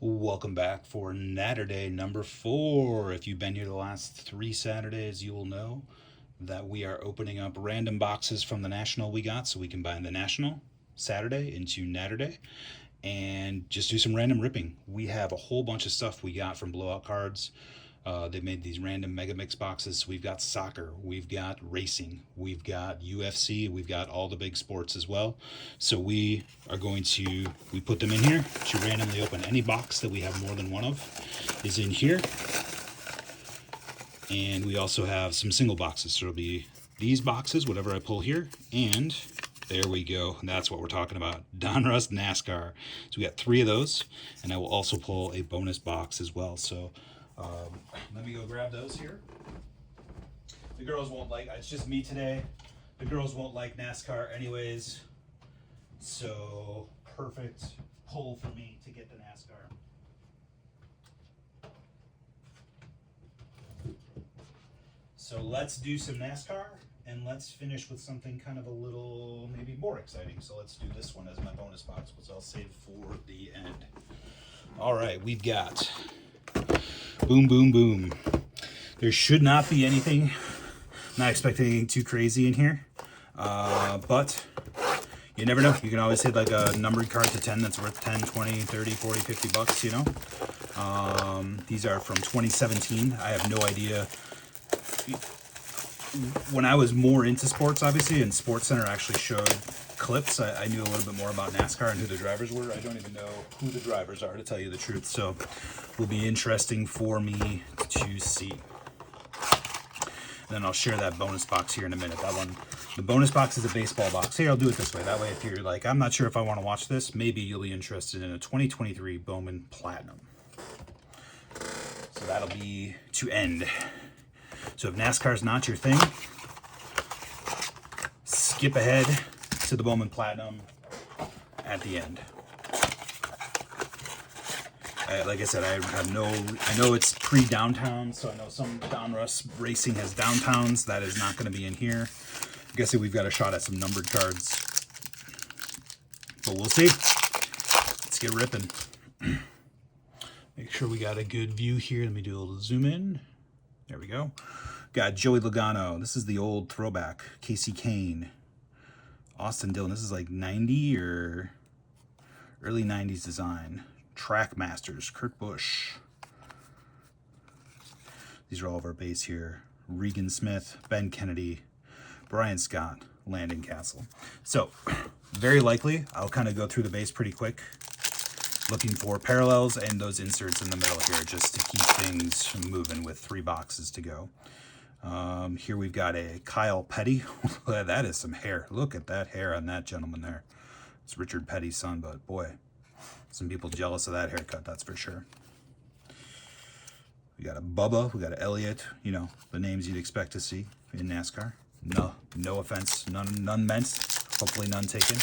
Welcome back for Naturday number 4. If you've been here the last 3 Saturdays, you will know that we are opening up random boxes from the National we got, so we combine the National Saturday into Naturday and just do some random ripping. We have a whole bunch of stuff we got from blowout cards. They made these random mega mix boxes. So we've got soccer, we've got racing, we've got UFC, we've got all the big sports as well. So we put them in here to randomly open any box that we have more than one of is in here. And we also have some single boxes. So it'll be these boxes, whatever I pull here, and there we go. That's what we're talking about. Donruss NASCAR. So we got 3 of those, and I will also pull a bonus box as well. So let me go grab those here. The girls won't like, it's just me today. The girls won't like NASCAR anyways. So perfect pull for me to get the NASCAR. So let's do some NASCAR and let's finish with something kind of a little maybe more exciting. So let's do this one as my bonus box, which I'll save for the end. All right, we've got boom, boom, boom. There should not be anything, not expecting anything too crazy in here, but you never know. You can always hit like a numbered card to 10 that's worth 10, 20, 30, 40, 50 bucks, you know. These are from 2017. I have no idea. When I was more into sports, obviously, and Sports Center actually showed clips, I knew a little bit more about NASCAR and who the drivers were. I don't even know who the drivers are, to tell you the truth. So it will be interesting for me to see. And then I'll share that bonus box here in a minute. That one, the bonus box is a baseball box. Here, I'll do it this way. That way, if you're like, I'm not sure if I want to watch this, maybe you'll be interested in a 2023 Bowman Platinum. So that'll be to end. So if NASCAR's not your thing, skip ahead to the Bowman Platinum at the end. Like I said, I know it's pre-downtown, so I know some Donruss racing has downtowns. That is not going to be in here. I'm guessing we've got a shot at some numbered cards, but we'll see. Let's get ripping. Make sure we got a good view here. Let me do a little zoom in. There we go. Got Joey Logano. This is the old throwback. Casey Kane. Austin Dillon. This is like 90 or early 90s design. Track Masters. Kurt Busch. These are all of our base here. Regan Smith. Ben Kennedy. Brian Scott. Landon Castle. So, very likely, I'll kind of go through the base pretty quick, looking for parallels and those inserts in the middle here just to keep things moving with 3 boxes to go. Here we've got a Kyle Petty. That is some hair. Look at that hair on that gentleman there. It's Richard Petty's son, but boy, some people jealous of that haircut, that's for sure. We got a Bubba, we got an Elliott, you know, the names you'd expect to see in NASCAR. No offense, none meant, hopefully none taken.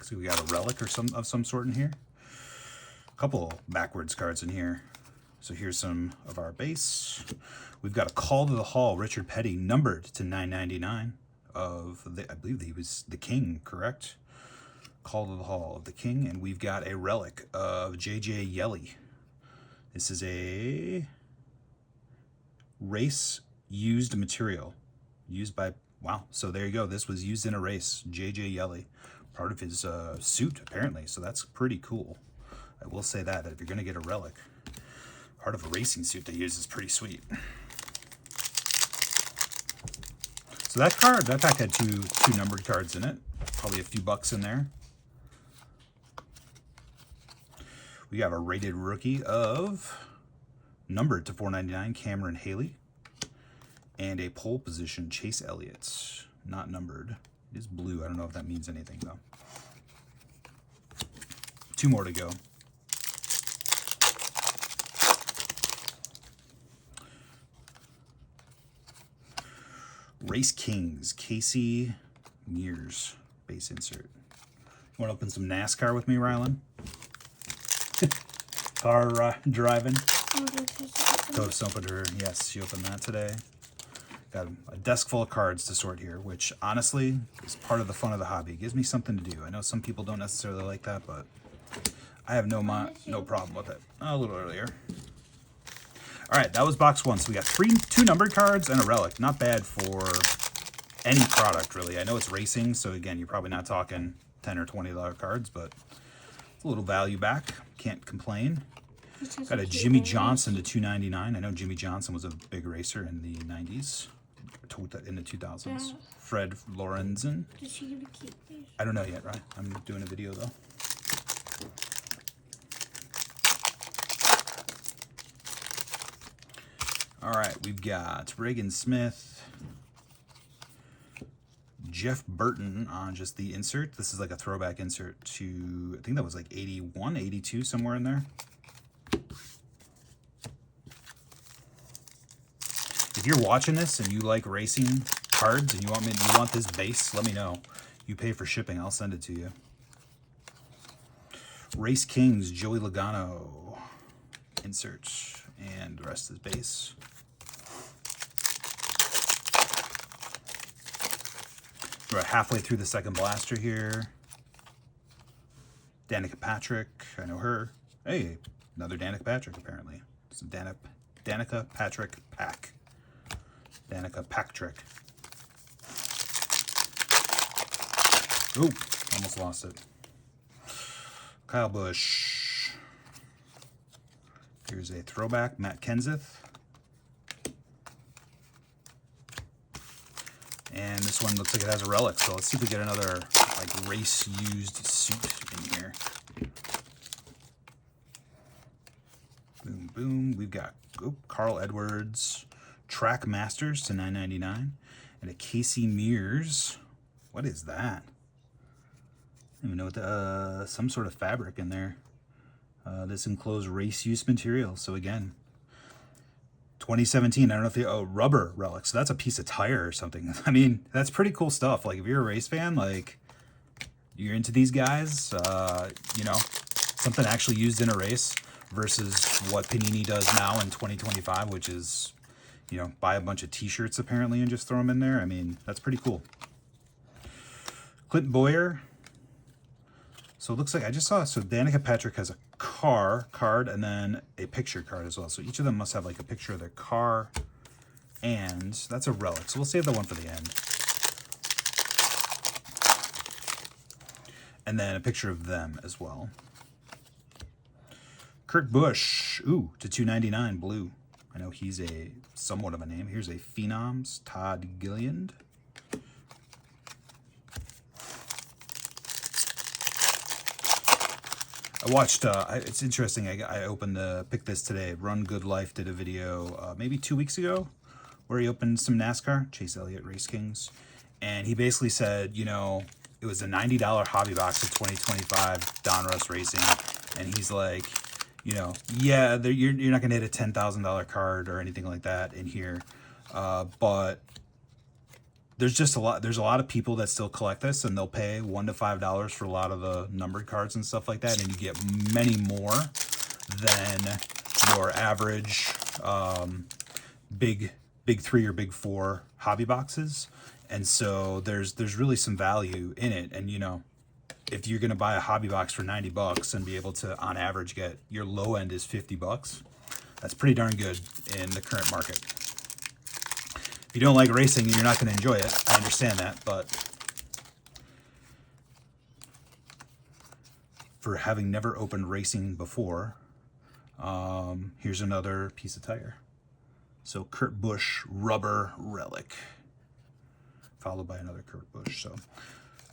So we got a relic or some sort in here. A couple backwards cards in here. So here's some of our base. We've got a Call to the Hall, Richard Petty, numbered to 999 of I believe he was the King, correct? Call to the Hall of the King, and we've got a relic of J.J. Yeley. This is a race used material, used by, wow, so there you go. This was used in a race, J.J. Yeley. Part of his suit, apparently, so that's pretty cool. I will say that if you're going to get a relic, part of a racing suit they use is pretty sweet. So that pack had two numbered cards in it, probably a few bucks in there. We have a rated rookie of, numbered to 499, Cameron Haley, and a pole position, Chase Elliott, not numbered. It is blue. I don't know if that means anything, though. 2 more to go. Race Kings, Casey Mears, base insert. You want to open some NASCAR with me, Rylan? Car driving. Go opened her. Yes, she opened that today. Got a desk full of cards to sort here, which honestly is part of the fun of the hobby. It gives me something to do. I know some people don't necessarily like that, but I have no problem with it. A little earlier. All right, that was box 1. So we got 2 numbered cards and a relic. Not bad for any product, really. I know it's racing, so again, you're probably not talking $10 or $20 cards, but it's a little value back. Can't complain. Got a Jimmy Johnson to $2.99. I know Jimmy Johnson was a big racer in the 90s, in the 2000s. Fred Lorenzen. Is she gonna keep these? I don't know yet, right? I'm doing a video though. All right, we've got Reagan Smith, Jeff Burton on just the insert. This is like a throwback insert to, I think that was like 81, 82, somewhere in there. If you're watching this and you like racing cards and you want this base, let me know. You pay for shipping, I'll send it to you. Race Kings, Joey Logano, insert, and the rest is base. We're halfway through the second blaster here. Danica Patrick, I know her. Hey, another Danica Patrick apparently. It's a Danica Patrick pack. Danica Patrick. Ooh, almost lost it. Kyle Busch. Here's a throwback, Matt Kenseth. And this one looks like it has a relic, so let's see if we get another like race-used suit in here. Boom, boom. We've got Carl Edwards, Track Masters to $9.99, and a Casey Mears. What is that? I don't even know what the, some sort of fabric in there. This enclosed race-use material. So again, 2017, I don't know if you, rubber relics. So that's a piece of tire or something. I mean, that's pretty cool stuff. Like if you're a race fan, like you're into these guys, you know, something actually used in a race versus what Panini does now in 2025, which is, you know, buy a bunch of t-shirts apparently and just throw them in there. I mean, that's pretty cool. Clint Boyer. So it looks like I just saw, so Danica Patrick has a card and then a picture card as well. So each of them must have like a picture of their car, and that's a relic. So we'll save that one for the end. And then a picture of them as well. Kurt Busch, ooh, to $2.99 blue. I know he's a somewhat of a name. Here's a Phenoms, Todd Gilliland. I watched, it's interesting, I opened picked this today. Run Good Life did a video maybe 2 weeks ago where he opened some NASCAR, Chase Elliott Race Kings. And he basically said, you know, it was a $90 hobby box of 2025 Donruss Racing. And he's like, you know, yeah, you're not going to hit a $10,000 card or anything like that in here. But there's just a lot of people that still collect this, and they'll pay $1 to $5 for a lot of the numbered cards and stuff like that, and you get many more than your average big 3 or big 4 hobby boxes. And so there's really some value in it. And you know, if you're going to buy a hobby box for $90 and be able to on average get your low end is $50, that's pretty darn good in the current market. If you don't like racing and you're not going to enjoy it, I understand that, but for having never opened racing before, here's another piece of tire. So Kurt Busch rubber relic, followed by another Kurt Busch. So,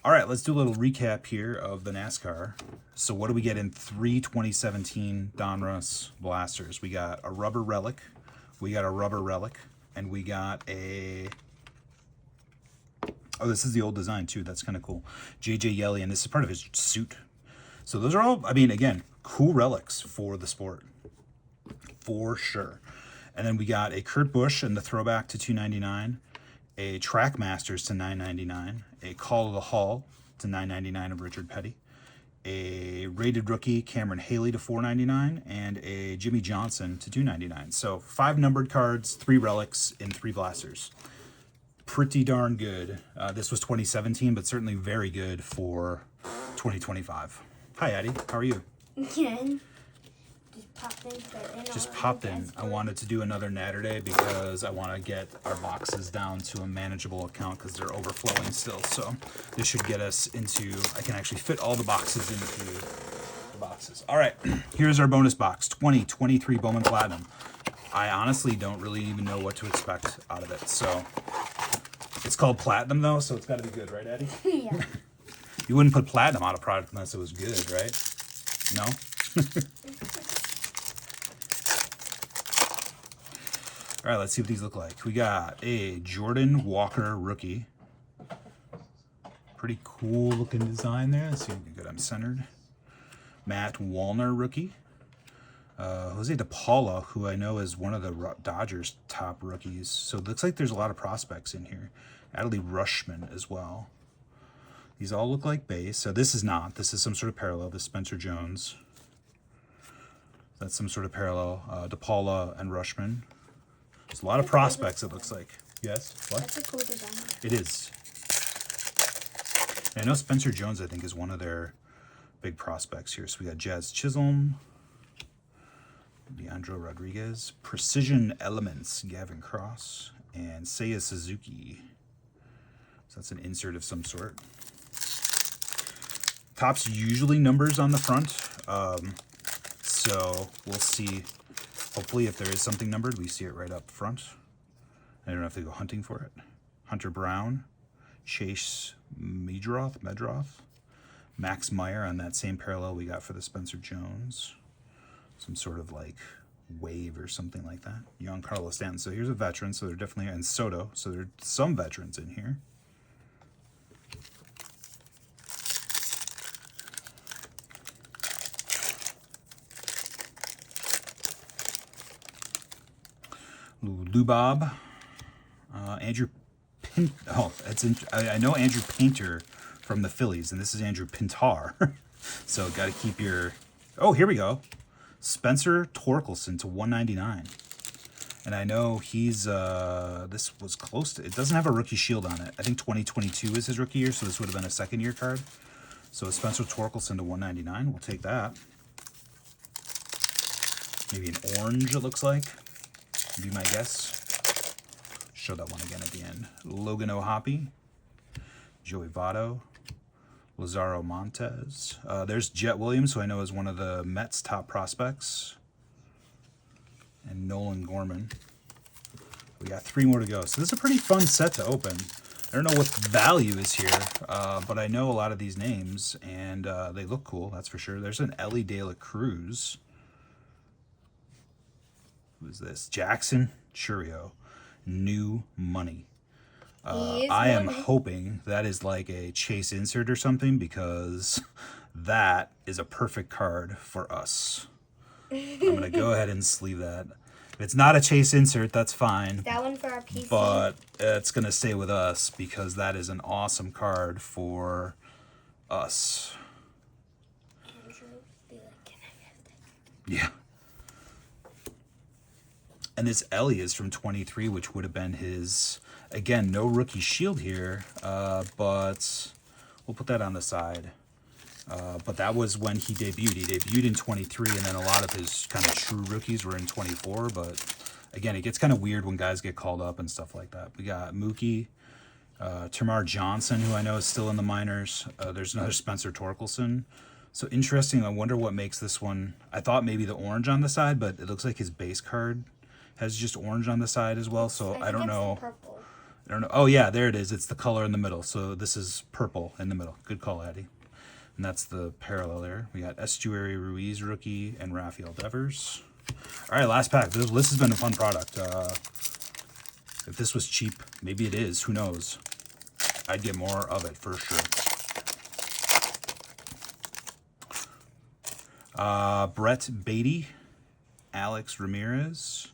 all right, let's do a little recap here of the NASCAR. So what do we get in 3 2017 Donruss blasters? We got a rubber relic, we got a rubber relic, and we got a, oh, this is the old design too. That's kind of cool. JJ Yelly, and this is part of his suit. So those are all, I mean, again, cool relics for the sport, for sure. And then we got a Kurt Busch and the throwback to $2.99, a Track Masters to $9.99, a Call of the Hall to $9.99 of Richard Petty, a rated rookie Cameron Haley to $4.99, and a Jimmy Johnson to $2.99. So 5 numbered cards, 3 relics, and 3 blasters. Pretty darn good. This was 2017, but certainly very good for 2025. Hi, Addie. How are you? Again. Just popped in. I wanted to do another Naturday because I want to get our boxes down to a manageable account because they're overflowing still. So this should get us into, I can actually fit all the boxes into the boxes. All right, here's our bonus box, 2023 Bowman Platinum. I honestly don't really even know what to expect out of it. So it's called Platinum though, so it's got to be good, right, Addie? Yeah. You wouldn't put Platinum on a product unless it was good, right? No? All right, let's see what these look like. We got a Jordan Walker rookie. Pretty cool looking design there. Let's see if we can get them centered. Matt Wallner rookie. Jose DePaula, who I know is one of the Dodgers' top rookies. So it looks like there's a lot of prospects in here. Adley Rushman as well. These all look like base. So this is not. This is some sort of parallel. This is Spencer Jones. That's some sort of parallel. DePaula and Rushman. There's a lot of prospects, it looks like. Yes? What? That's a cool design. It is. And I know Spencer Jones, I think, is one of their big prospects here. So we got Jazz Chisholm, Leandro Rodriguez, Precision Elements, Gavin Cross, and Seiya Suzuki. So that's an insert of some sort. Top's usually numbers on the front. So we'll see. Hopefully, if there is something numbered, we see it right up front. I don't have to go hunting for it. Hunter Brown, Chase Medroth, Max Meyer on that same parallel we got for the Spencer Jones. Some sort of like wave or something like that. Giancarlo Stanton. So here's a veteran. So they're definitely, and Soto. So there are some veterans in here. Lubob, Andrew I know Andrew Painter from the Phillies, and this is Andrew Pintar. So got to keep your, here we go. Spencer Torkelson to 199. And I know he's, this was close to, it doesn't have a rookie shield on it. I think 2022 is his rookie year, so this would have been a second year card. So Spencer Torkelson to 199, we'll take that. Maybe an orange, it looks like. Be my guess. Show that one again at the end. Logan O'Hoppe, Joey Votto, Lazaro Montes. There's Jet Williams, who I know is one of the Mets' top prospects, and Nolan Gorman. We got 3 more to go. So this is a pretty fun set to open. I don't know what the value is here, but I know a lot of these names, and they look cool, that's for sure. There's an Ellie De La Cruz. Who's this? Jackson Churio, New Money. I am hoping that is like a Chase insert or something, because that is a perfect card for us. I'm going to go ahead and sleeve that. If it's not a Chase insert, that's fine. That one for our PC. But it's going to stay with us because that is an awesome card for us. Yeah. And this Ellie is from 23, which would have been his, again, no rookie shield here, but we'll put that on the side. But that was when he debuted. He debuted in 23, and then a lot of his kind of true rookies were in 24. But again, it gets kind of weird when guys get called up and stuff like that. We got Mookie, Tamar Johnson, who I know is still in the minors. There's another Spencer Torkelson. So interesting. I wonder what makes this one. I thought maybe the orange on the side, but it looks like his base card has just orange on the side as well. So I don't know. Purple. I don't know. Oh yeah, there it is. It's the color in the middle. So this is purple in the middle. Good call, Addie. And that's the parallel there. We got Estuary Ruiz rookie and Rafael Devers. All right, last pack. This has been a fun product. If this was cheap, maybe it is. Who knows? I'd get more of it for sure. Brett Beatty, Alex Ramirez,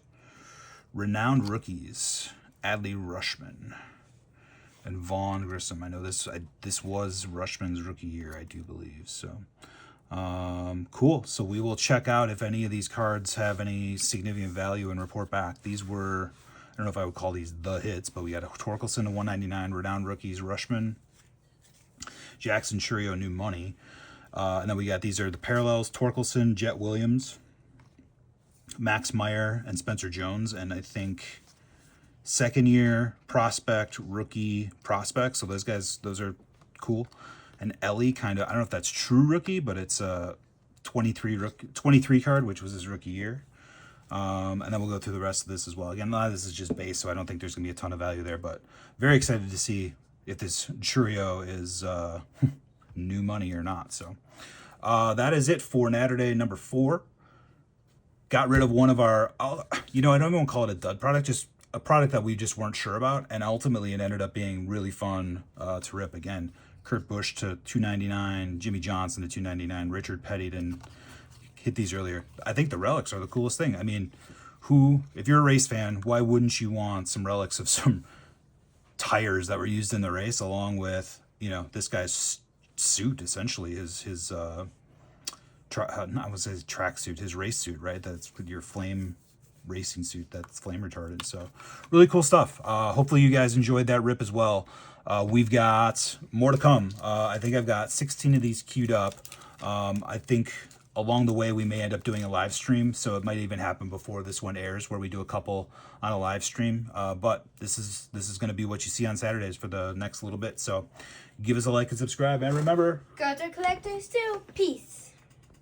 renowned rookies, Adley Rushman, and Vaughn Grissom. I know this was Rushman's rookie year, I do believe. So cool. So we will check out if any of these cards have any significant value and report back. These were, I don't know if I would call these the hits, but we got a Torkelson to 199, renowned rookies, Rushman, Jackson Churio, New Money. And then we got, these are the parallels: Torkelson, Jet Williams, Max Meyer, and Spencer Jones. And I think second year prospect, rookie prospect. So those guys, those are cool. And Ellie, kind of, I don't know if that's true rookie, but it's a 23 card, which was his rookie year. And then we'll go through the rest of this as well. Again, a lot of this is just base, so I don't think there's going to be a ton of value there, but very excited to see if this trio is new money or not. So that is it for Naturday number 4. Got rid of one of our, I don't even call it a dud product, just a product that we just weren't sure about, and ultimately it ended up being really fun to rip. Again, Kurt Busch to 299, Jimmy Johnson to 299, Richard Petty didn't hit these earlier. I think the relics are the coolest thing. I mean, if you're a race fan, why wouldn't you want some relics of some tires that were used in the race, along with, this guy's suit, essentially his I would say his track suit, his race suit, right? That's your flame racing suit that's flame retardant. So really cool stuff. Hopefully you guys enjoyed that rip as well. We've got more to come. I think I've got 16 of these queued up. I think along the way we may end up doing a live stream, so it might even happen before this one airs, where we do a couple on a live stream. But this is going to be what you see on Saturdays for the next little bit. So give us a like and subscribe, and remember, Go to collectors too. Peace.